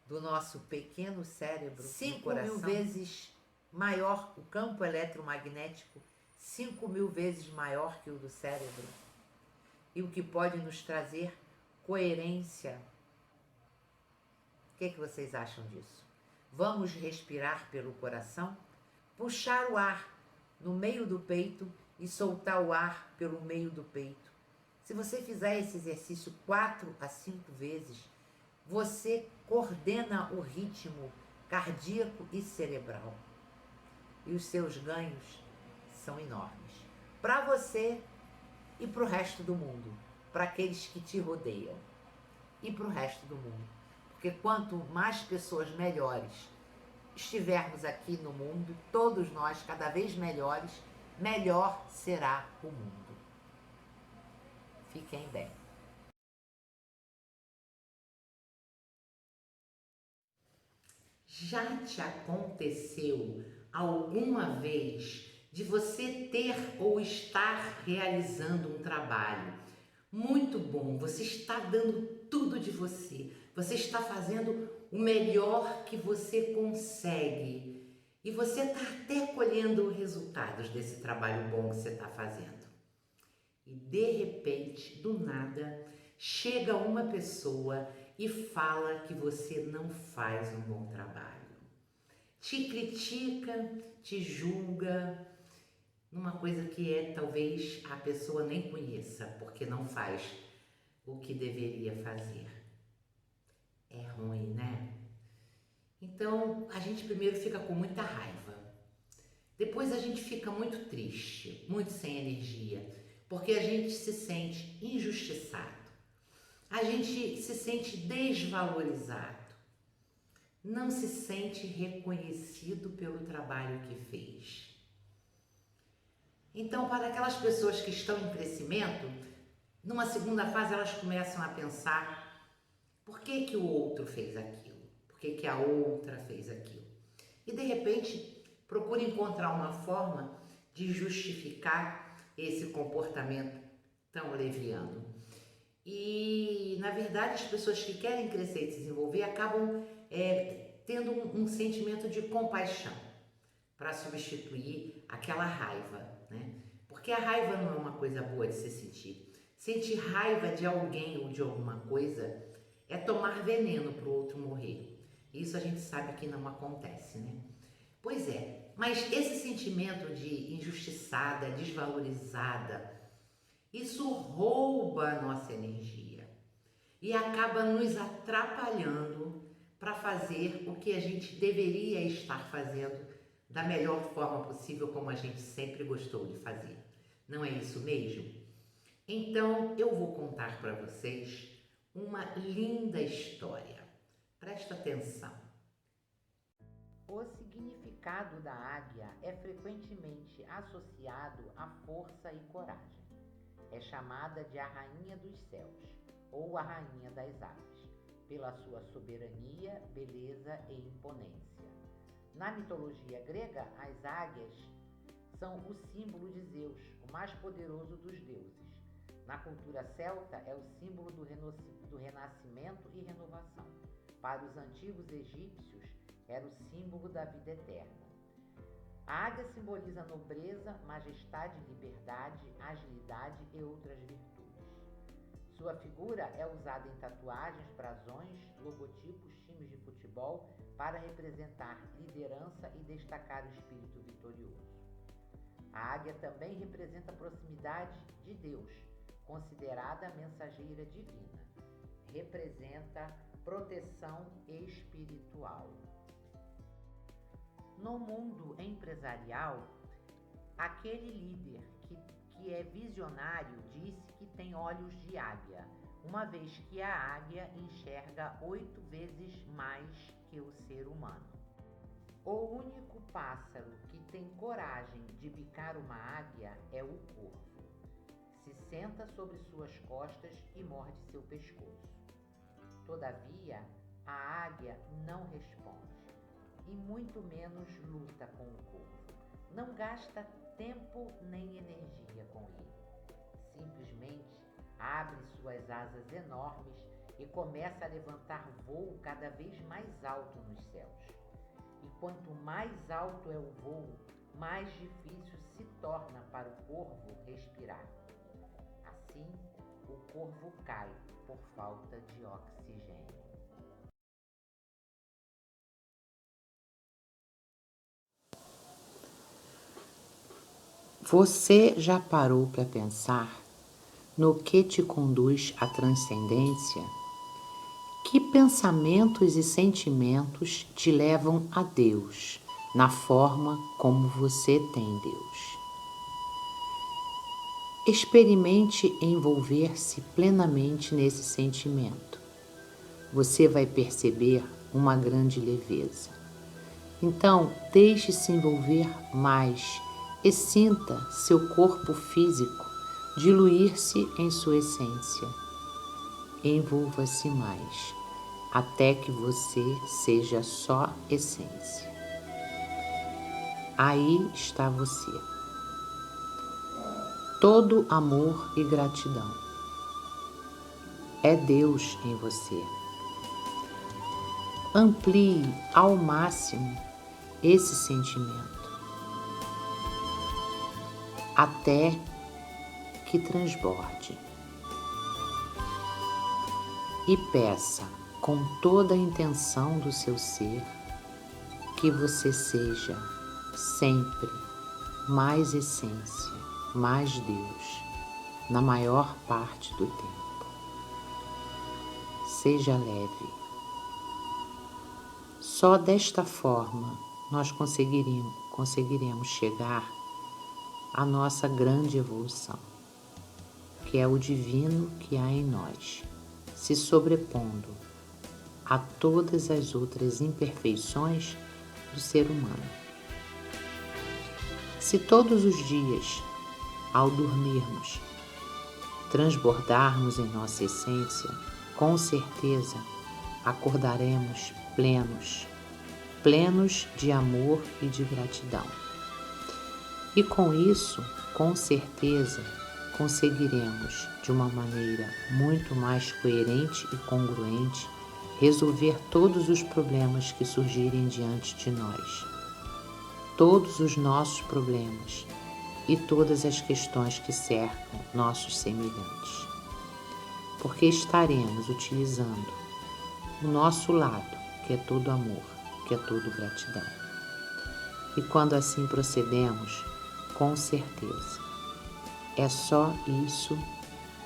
do nosso pequeno cérebro, 5.000 vezes maior o campo eletromagnético, 5.000 vezes maior que o do cérebro, e o que pode nos trazer coerência. O que vocês acham disso? Vamos respirar pelo coração, puxar o ar no meio do peito e soltar o ar pelo meio do peito. Se você fizer esse exercício 4 a 5 vezes, você coordena o ritmo cardíaco e cerebral. E os seus ganhos são enormes. Para você e para o resto do mundo. Para aqueles que te rodeiam. E para o resto do mundo. Porque quanto mais pessoas melhores estivermos aqui no mundo, todos nós cada vez melhores, melhor será o mundo. Fiquem bem. Já te aconteceu alguma vez de você ter ou estar realizando um trabalho muito bom, você está dando tudo de você. Você está fazendo o melhor que você consegue. E você está até colhendo resultados desse trabalho bom que você está fazendo. E de repente, do nada, chega uma pessoa e fala que você não faz um bom trabalho. Te critica, te julga, numa coisa que talvez a pessoa nem conheça, porque não faz o que deveria fazer. É ruim, né? Então, a gente primeiro fica com muita raiva. Depois a gente fica muito triste, muito sem energia, porque a gente se sente injustiçado. A gente se sente desvalorizado. Não se sente reconhecido pelo trabalho que fez. Então, para aquelas pessoas que estão em crescimento, numa segunda fase elas começam a pensar: por que o outro fez aquilo? Por que a outra fez aquilo? E de repente procura encontrar uma forma de justificar esse comportamento tão leviano. E, na verdade, as pessoas que querem crescer e se desenvolver acabam tendo um sentimento de compaixão para substituir aquela raiva, né? Porque a raiva não é uma coisa boa de se sentir. Sentir raiva de alguém ou de alguma coisa é tomar veneno para o outro morrer. Isso a gente sabe que não acontece, né? Pois é, mas esse sentimento de injustiçada, desvalorizada, isso rouba a nossa energia e acaba nos atrapalhando para fazer o que a gente deveria estar fazendo da melhor forma possível, como a gente sempre gostou de fazer. Não é isso mesmo? Então, eu vou contar para vocês uma linda história. Presta atenção. O significado da águia é frequentemente associado à força e coragem. É chamada de a rainha dos céus ou a rainha das aves, pela sua soberania, beleza e imponência. Na mitologia grega, as águias são o símbolo de Zeus, o mais poderoso dos deuses. Na cultura celta, é o símbolo do renascimento e renovação. Para os antigos egípcios, era o símbolo da vida eterna. A águia simboliza nobreza, majestade, liberdade, agilidade e outras virtudes. Sua figura é usada em tatuagens, brasões, logotipos, times de futebol para representar liderança e destacar o espírito vitorioso. A águia também representa a proximidade de Deus, considerada mensageira divina. Representa proteção espiritual. No mundo empresarial, aquele líder que é visionário disse que tem olhos de águia, uma vez que a águia enxerga 8 vezes mais que o ser humano. O único pássaro que tem coragem de bicar uma águia é o corvo. Se senta sobre suas costas e morde seu pescoço. Todavia, a águia não responde. E muito menos luta com o corvo. Não gasta tempo nem energia com ele. Simplesmente abre suas asas enormes e começa a levantar voo cada vez mais alto nos céus. E quanto mais alto é o voo, mais difícil se torna para o corvo respirar. Assim, o corvo cai por falta de oxigênio. Você já parou para pensar no que te conduz à transcendência? Que pensamentos e sentimentos te levam a Deus, na forma como você tem Deus? Experimente envolver-se plenamente nesse sentimento. Você vai perceber uma grande leveza. Então, deixe-se envolver mais e sinta seu corpo físico diluir-se em sua essência. Envolva-se mais, até que você seja só essência. Aí está você. Todo amor e gratidão. é Deus em você. Amplie ao máximo esse sentimento, até que transborde. E peça com toda a intenção do seu ser que você seja sempre mais essência, mais Deus, na maior parte do tempo. Seja leve. Só desta forma nós conseguiremos chegar à nossa grande evolução, que é o divino que há em nós, se sobrepondo a todas as outras imperfeições do ser humano. Se todos os dias, ao dormirmos, transbordarmos em nossa essência, com certeza acordaremos plenos de amor e de gratidão. E com isso, com certeza, conseguiremos, de uma maneira muito mais coerente e congruente, resolver todos os problemas que surgirem diante de nós, todos os nossos problemas e todas as questões que cercam nossos semelhantes, porque estaremos utilizando o nosso lado, que é todo amor, que é todo gratidão. E quando assim procedemos, com certeza, é só isso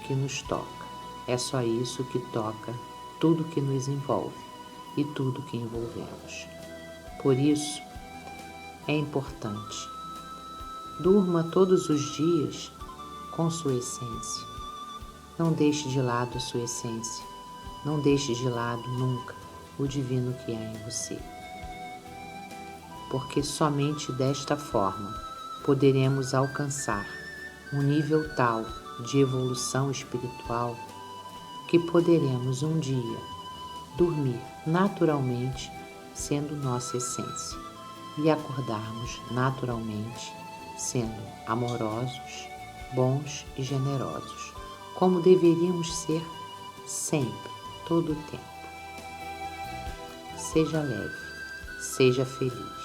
que nos toca, é só isso que toca tudo que nos envolve e tudo que envolvemos. Por isso, é importante, durma todos os dias com sua essência. Não deixe de lado a sua essência, não deixe de lado nunca o divino que há em você. Porque somente desta forma poderemos alcançar um nível tal de evolução espiritual que poderemos um dia dormir naturalmente sendo nossa essência e acordarmos naturalmente sendo amorosos, bons e generosos, como deveríamos ser sempre, todo o tempo. Seja leve, seja feliz.